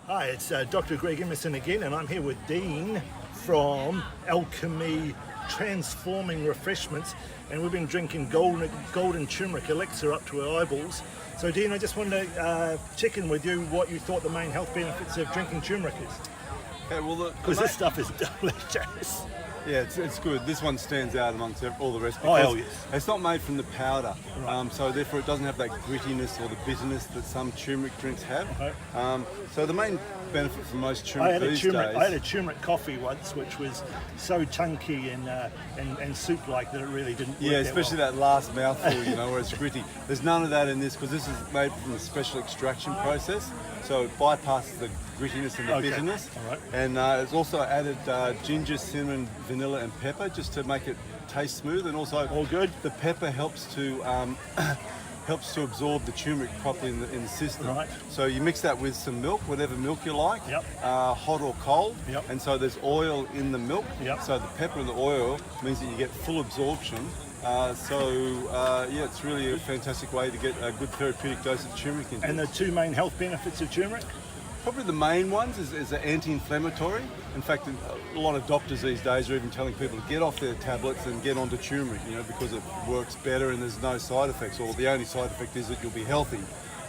Hi, it's Dr. Greg Emerson again, and I'm here with Dean from Alchemy Transforming Refreshments, and we've been drinking golden turmeric elixir up to our eyeballs. So Dean, I just wanted to check in with you what you thought the main health benefits of drinking turmeric is. Okay, well, Because this stuff is delicious. yeah, it's good. This one stands out amongst all the rest. Oh, hell because yes. It's not made from the powder, so therefore it doesn't have that grittiness or the bitterness that some turmeric drinks have. Okay. So the main benefit for most I turmeric had these days. I had a turmeric coffee once, which was so chunky and soup-like that it really didn't work Yeah, especially that that last mouthful, where it's gritty. There's none of that in this because this is made from a special extraction process, so it bypasses the grittiness and the Okay. bitterness. All right. And it's also added ginger, cinnamon, vanilla, and pepper just to make it taste smooth. And also, All good. The pepper helps to absorb the turmeric properly in the system. Right. So you mix that with some milk, whatever milk you like, Yep. hot or cold. Yep. And so there's oil in the milk. Yep. So the pepper and the oil means that you get full absorption. It's really a fantastic way to get a good therapeutic dose of turmeric into. And the two main health benefits of turmeric? Probably the main ones is an anti-inflammatory. In fact, a lot of doctors these days are even telling people to get off their tablets and get onto turmeric, because it works better and there's no side effects, or the only side effect is that you'll be healthy.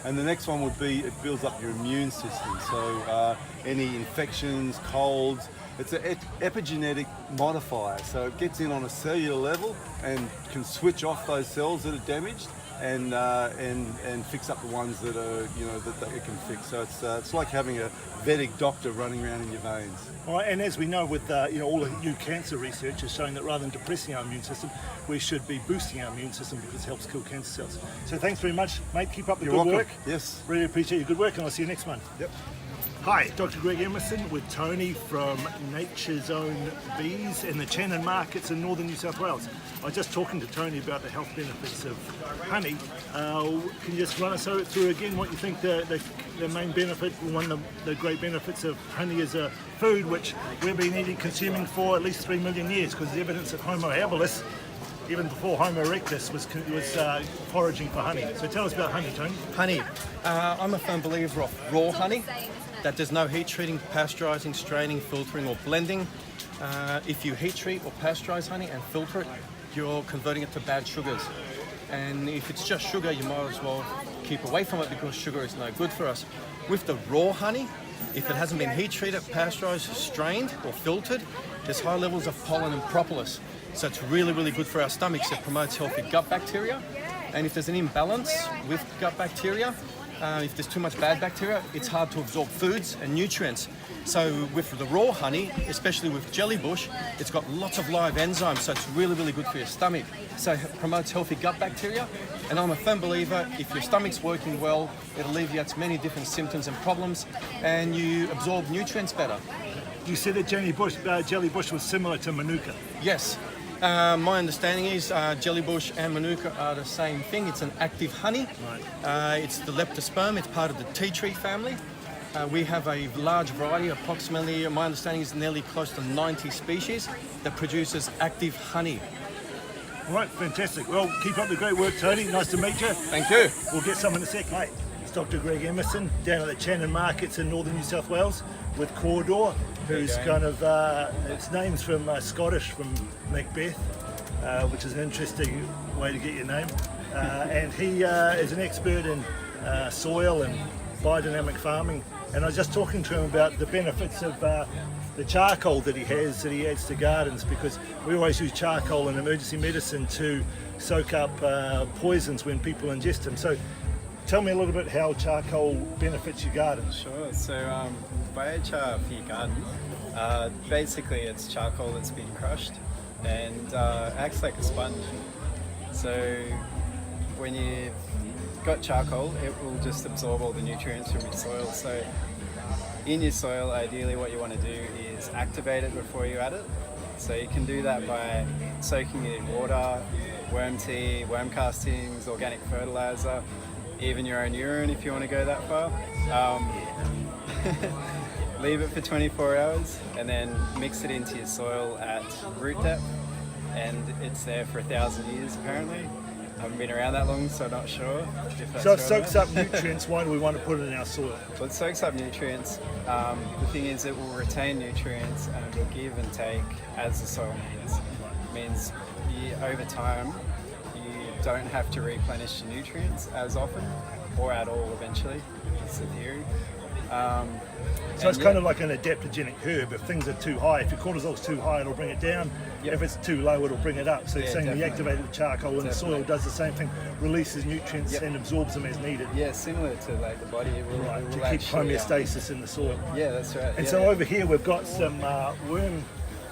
And the next one would be it builds up your immune system. So any infections, colds, it's an epigenetic modifier. So it gets in on a cellular level and can switch off those cells that are damaged and fix up the ones that are that it can fix. So it's like having a Vedic doctor running around in your veins. All right, and as we know with all the new cancer research is showing that rather than depressing our immune system, we should be boosting our immune system because it helps kill cancer cells. So thanks very much, mate. Keep up the You're good welcome. work. Yes. Really appreciate your good work, and I'll see you next month. Yep. Hi, Dr. Greg Emerson with Tony from Nature's Own Bees in the Channon markets in northern New South Wales. I was just talking to Tony about the health benefits of honey. Can you just run us through again what you think the main benefit, one of the great benefits of honey as a food, which we've been consuming for at least 3 million years, because the evidence of Homo habilis, even before Homo erectus, was foraging for honey. So tell us about honey, Tony. Honey. I'm a firm believer of raw honey. That there's no heat treating, pasteurising, straining, filtering or blending. If you heat treat or pasteurize honey and filter it, you're converting it to bad sugars. And if it's just sugar, you might as well keep away from it because sugar is no good for us. With the raw honey, if it hasn't been heat treated, pasteurized, strained or filtered, there's high levels of pollen and propolis. So it's really, really good for our stomachs. It promotes healthy gut bacteria. And if there's an imbalance with gut bacteria, if there's too much bad bacteria, it's hard to absorb foods and nutrients. So with the raw honey, especially with jellybush, it's got lots of live enzymes, so it's really, really good for your stomach. So it promotes healthy gut bacteria. And I'm a firm believer, if your stomach's working well, it alleviates many different symptoms and problems, and you absorb nutrients better. You said that jellybush was similar to manuka. Yes. My understanding is jellybush and manuka are the same thing. It's an active honey. Right. It's the leptosperm. It's part of the tea tree family. We have a large variety, approximately, my understanding is nearly close to 90 species that produces active honey. All right, fantastic. Well, keep up the great work, Tony. Nice to meet you. Thank you. We'll get some in a sec. Hi, it's Dr. Greg Emerson down at the Channon markets in northern New South Wales with Cawdor, who's kind of, its name's from Scottish, from Macbeth, which is an interesting way to get your name. And he is an expert in soil and biodynamic farming. And I was just talking to him about the benefits of the charcoal that he adds to gardens, because we always use charcoal in emergency medicine to soak up poisons when people ingest them. So tell me a little bit how charcoal benefits your gardens. Sure. So biochar for your garden, basically it's charcoal that's been crushed and acts like a sponge. So when you've got charcoal, it will just absorb all the nutrients from your soil. So in your soil, ideally what you want to do is activate it before you add it. So you can do that by soaking it in water, worm tea, worm castings, organic fertilizer, even your own urine if you want to go that far. Leave it for 24 hours and then mix it into your soil at root depth, and it's there for 1,000 years apparently. haven't been around that long, so I'm not sure if that's So it right or soaks not. up nutrients. Why do we want to put it in our soil? Well, it soaks up nutrients. The thing is, it will retain nutrients and it will give and take as the soil needs. It means over time you don't have to replenish the nutrients as often or at all eventually. That's the theory. So it's kind of like an adaptogenic herb. If things are too high, if your cortisol's too high, it'll bring it down. Yep. If it's too low, it'll bring it up. So you're Yeah, saying definitely. the activated charcoal in the soil Definitely. does the same thing, releases nutrients Yep. and absorbs them as needed. Yeah, similar to like the body. It will, Right, it to will keep actually, homeostasis in the soil. yeah, that's right. And yeah. so over here we've got some worm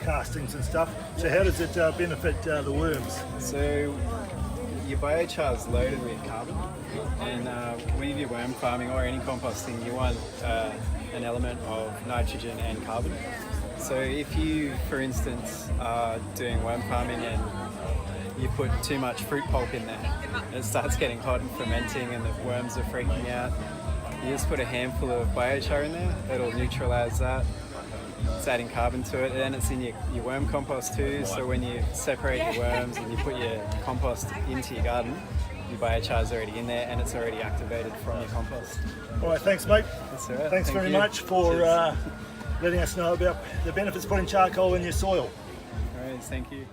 castings and stuff. So how does it benefit the worms? So your biochar is loaded with carbon, and when you do worm farming or any composting, you want an element of nitrogen and carbon. So if you, for instance, are doing worm farming and you put too much fruit pulp in there, it starts getting hot and fermenting and the worms are freaking out, you just put a handful of biochar in there, it'll neutralize that. It's adding carbon to it, and then it's in your worm compost too. So when you separate your worms and you put your compost into your garden, your biochar is already in there and it's already activated from your compost. All right, thanks, mate. That's all right. Thanks Thank very you. much for Cheers. letting us know about the benefits of putting charcoal in your soil. All right, thank you.